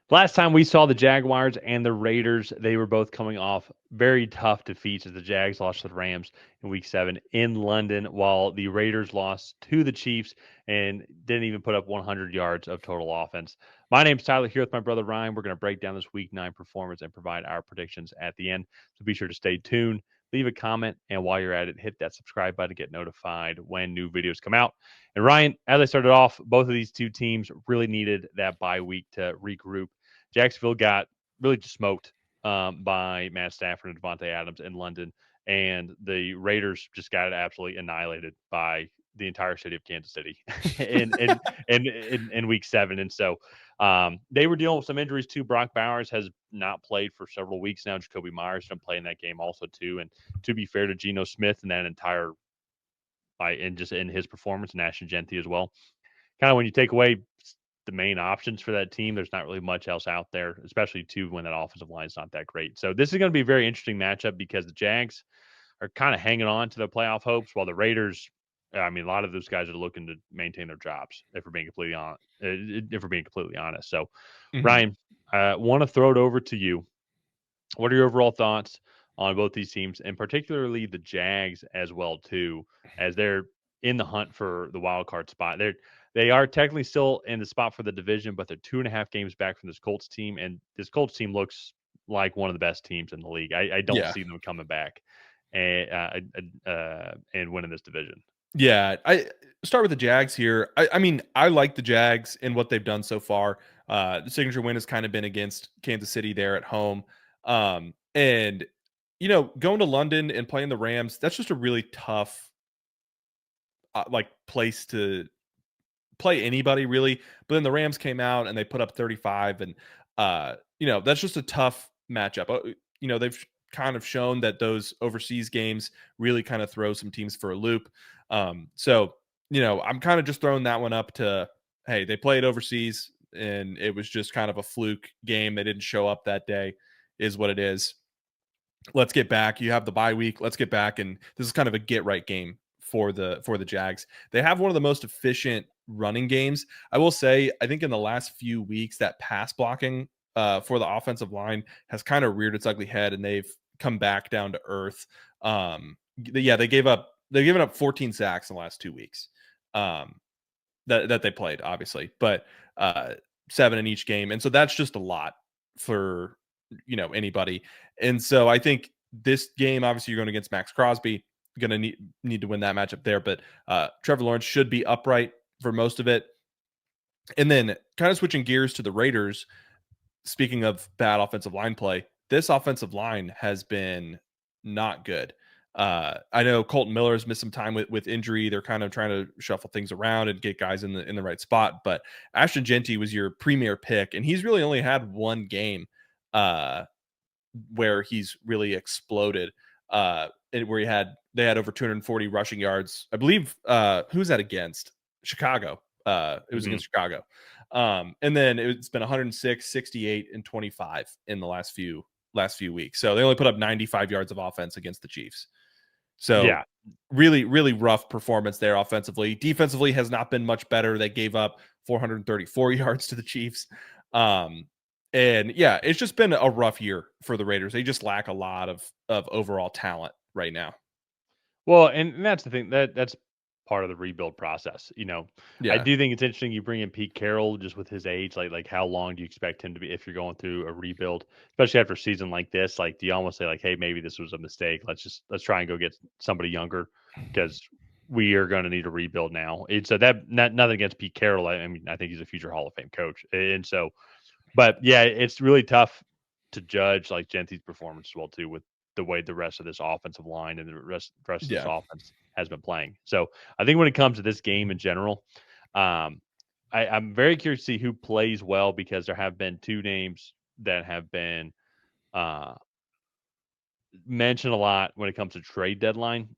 Last time we saw the Jaguars and the Raiders, they were both coming off very tough defeats as the Jags lost to the Rams in Week 7 in London, while the Raiders lost to the Chiefs and didn't even put up 100 yards of total offense. My name's Tyler here with my brother Ryan. We're going to break down this Week 9 performance and provide our predictions at the end. So be sure to stay tuned, leave a comment, and while you're at it, hit that subscribe button to get notified when new videos come out. And Ryan, as I started off, both of these two teams really needed that bye week to regroup. Jacksonville got really just smoked by Matt Stafford and Devontae Adams in London, and the Raiders just got absolutely annihilated by the entire city of Kansas City in Week 7. And so they were dealing with some injuries too. Brock Bowers has not played for several weeks now. Jacoby Myers didn't play in that game also too. And to be fair to Geno Smith and that entire and just in his performance, and Ashton Jeanty as well. Kind of when you take away the main options for that team, there's not really much else out there, especially too when that offensive line is not that great. So this is going to be a very interesting matchup because the Jags are kind of hanging on to their playoff hopes, while the Raiders, I mean, a lot of those guys are looking to maintain their jobs. If we're being completely honest. So, Mhm. Ryan, I want to throw it over to you. What are your overall thoughts on both these teams, and particularly the Jags as well too, as they're in the hunt for the wild card spot? They are technically still in the spot for the division, but they're 2.5 games back from this Colts team, and this Colts team looks like one of the best teams in the league. I don't Yeah. see them coming back and winning this division. Yeah. I start with the Jags here. I mean, I like the Jags and what they've done so far. The signature win has kind of been against Kansas City there at home. And going to London and playing the Rams, that's just a really tough like place to play anybody really. But then the Rams came out and they put up 35, and that's just a tough matchup. They've kind of shown that those overseas games really kind of throw some teams for a loop. So I'm kind of just throwing that one up to, hey, they played overseas and it was just kind of a fluke game. They didn't show up that day, is what it is. Let's get back. You have the bye week. Let's get back, and this is kind of a get right game for the Jags. They have one of the most efficient running games. I will say, I think in the last few weeks, that pass blocking for the offensive line has kind of reared its ugly head, and they've come back down to earth. Yeah, they've given up 14 sacks in the last 2 weeks. Um, that they played, obviously, but 7 in each game, and so that's just a lot for anybody. And so I think this game, obviously, you're going against Max Crosby, going to need to win that matchup there. But Trevor Lawrence should be upright for most of it. And then kind of switching gears to the Raiders. Speaking of bad offensive line play, this offensive line has been not good. I know Colton Miller's missed some time with injury. They're kind of trying to shuffle things around and get guys in the right spot. But Ashton Jeanty was your premier pick, and he's really only had one game uh, where he's really exploded. Where they had over 240 rushing yards. I believe who was that against? Chicago. It was Mm-hmm. against Chicago. And then it's been 106, 68, and 25 in the last few weeks. So they only put up 95 yards of offense against the Chiefs. So Yeah, really, really rough performance there offensively. Defensively has not been much better. They gave up 434 yards to the Chiefs. And yeah, it's just been a rough year for the Raiders. They just lack a lot of overall talent right now. well, and that's the thing that's part of the rebuild process. I Yeah. do think it's interesting you bring in Pete Carroll just with his age. Like how long do you expect him to be if you're going through a rebuild, especially after a season like this? Like, do you almost say like, hey, maybe this was a mistake. Let's try and go get somebody younger because we are going to need a rebuild now. And so nothing against Pete Carroll. I mean, I think he's a future Hall of Fame coach, and so, but yeah, it's really tough to judge like Genty's performance as well too with the way the rest of this offensive line and the rest of this Yeah. offense has been playing. So I think when it comes to this game in general, um, I'm very curious to see who plays well because there have been two names that have been uh, mentioned a lot when it comes to trade deadline.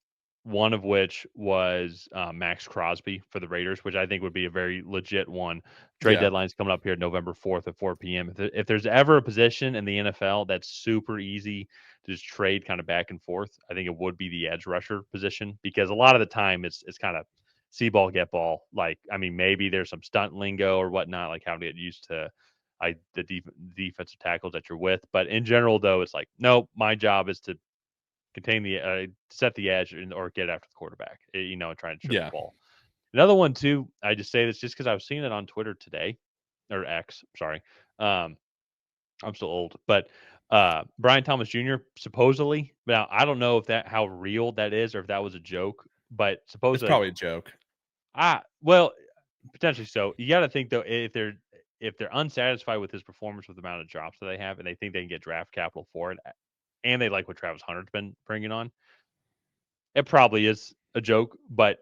One of which was Max Crosby for the Raiders, which I think would be a very legit one. Trade Yeah. deadline's coming up here November 4th at 4 p.m. If there's ever a position in the NFL that's super easy to just trade kind of back and forth, I think it would be the edge rusher position because a lot of the time it's kind of see ball, get ball. Like, I mean, maybe there's some stunt lingo or whatnot, like how to get used to like the defensive tackles that you're with. But in general, though, it's like, no, my job is to contain set the edge or get after the quarterback, and try and strip the Yeah, ball. Another one too, I just say this just because I was seeing it on Twitter today, or X, sorry. Um, I'm still old, but Brian Thomas Jr. supposedly. Now I don't know how real that is or if that was a joke, but it's supposedly, probably a joke. well, potentially so. You got to think though, if they're unsatisfied with his performance with the amount of drops that they have, and they think they can get draft capital for it, and they like what Travis Hunter's been bringing on, it probably is a joke. But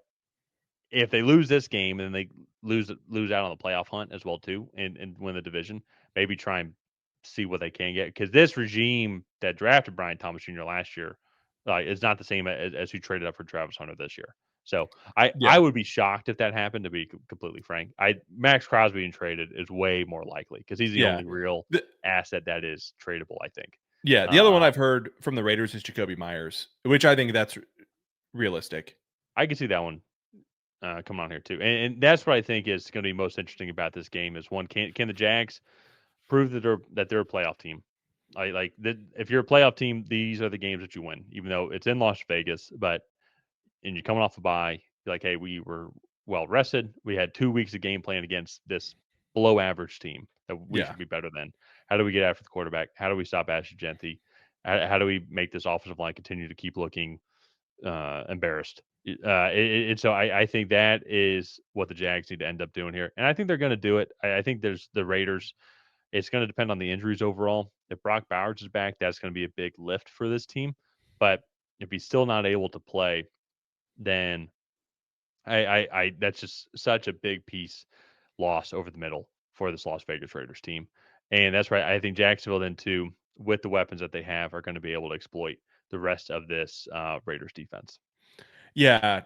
if they lose this game and they lose out on the playoff hunt as well too, and win the division, maybe try and see what they can get, because this regime that drafted Brian Thomas Jr. last year is not the same as who traded up for Travis Hunter this year. So I Yeah, would be shocked if that happened. To be completely frank, Max Crosby being traded is way more likely because he's the yeah. only real The, asset that is tradable. I think. yeah, the other one Uh, I've heard from the Raiders is Jacoby Myers, which I think that's realistic. I can see that one come on here too, and that's what I think is going to be most interesting about this game. Is one, can the Jags prove that they're a playoff team? If you're a playoff team, these are the games that you win, even though it's in Las Vegas. But and you're coming off a bye, you're like, hey, we were well rested. We had 2 weeks of game plan against this below average team that we Yeah, should be better than. How do we get after the quarterback? How do we stop Ashton Jeanty? How do we make this offensive line continue to keep looking embarrassed? So I think that is what the Jags need to end up doing here, and I think they're going to do it. I think there's the Raiders. It's going to depend on the injuries overall. If Brock Bowers is back, that's going to be a big lift for this team. But if he's still not able to play, then that's just such a big piece loss over the middle for this Las Vegas Raiders team. And that's right. I think Jacksonville then too, with the weapons that they have, are going to be able to exploit the rest of this Raiders defense. yeah.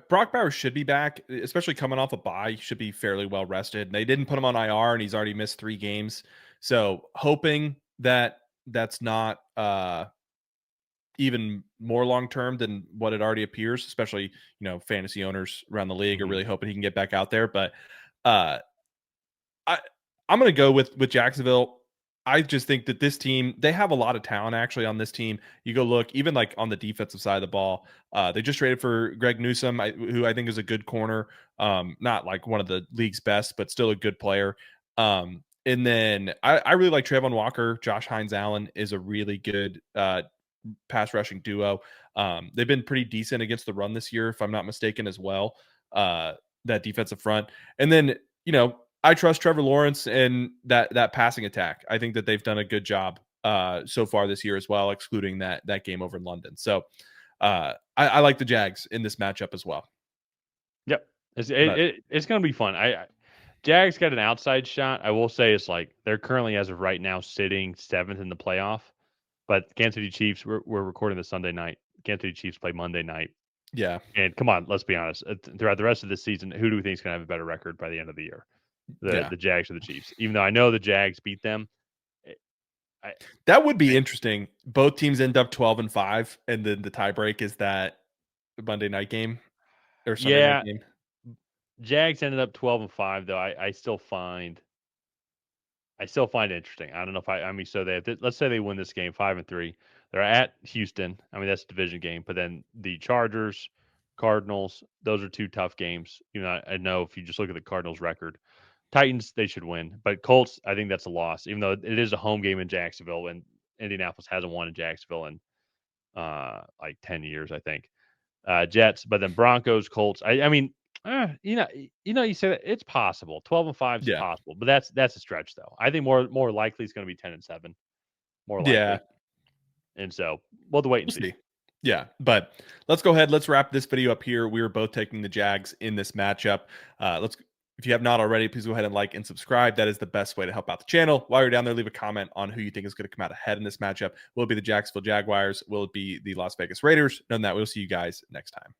Brock Bowers should be back, especially coming off a bye. He should be fairly well rested. They didn't put him on IR, and he's already missed 3 games. So hoping that that's not even more long term than what it already appears. Especially fantasy owners around the league are Mm-hmm. really hoping he can get back out there. But uh, I I'm gonna go with Jacksonville. I just think that this team, they have a lot of talent actually on this team. You go look, even like on the defensive side of the ball, they just traded for Greg Newsome, who I think is a good corner. Not like one of the league's best, but still a good player. And then I really like Trayvon Walker. Josh Hines Allen is a really good pass rushing duo. They've been pretty decent against the run this year, if I'm not mistaken, as well. That defensive front. And then, I trust Trevor Lawrence and that passing attack. I think that they've done a good job so far this year as well, excluding that game over in London. So I like the Jags in this matchup as well. Yep, But it's going to be fun. Jags got an outside shot. I will say it's like they're currently, as of right now, sitting seventh in the playoff. But Kansas City Chiefs, we're recording this Sunday night. Kansas City Chiefs play Monday night. yeah, And come on, let's be honest. Throughout the rest of this season, who do we think is going to have a better record by the end of the year? The yeah, the Jags or the Chiefs? Even though I know the Jags beat them, eh, I, that would be I interesting. Both teams end up 12-5, and then the tiebreak is that Monday night game or Sunday night yeah, game. Jags ended up 12-5 though. I still find it interesting. I don't know if I mean, so let's say they win this game 5-3. They're at Houston. I mean, that's a division game, but then the Chargers, Cardinals, those are two tough games. I know if you just look at the Cardinals record, Titans, they should win, but Colts, I think that's a loss, even though it is a home game in Jacksonville, and Indianapolis hasn't won in Jacksonville in like 10 years, I think. Jets, but then Broncos, Colts. I mean, you say that it's possible. 12-5 is Yeah, possible, but that's a stretch though. I think more likely it's going to be 10-7, more yeah, likely. And so we'll have to wait and we'll see. see. Yeah, but let's go ahead. Let's wrap this video up here. We were both taking the Jags in this matchup. Let's. If you have not already, please go ahead and like and subscribe. That is the best way to help out the channel. While you're down there, leave a comment on who you think is going to come out ahead in this matchup. Will it be the Jacksonville Jaguars? Will it be the Las Vegas Raiders? None of that. We'll see you guys next time.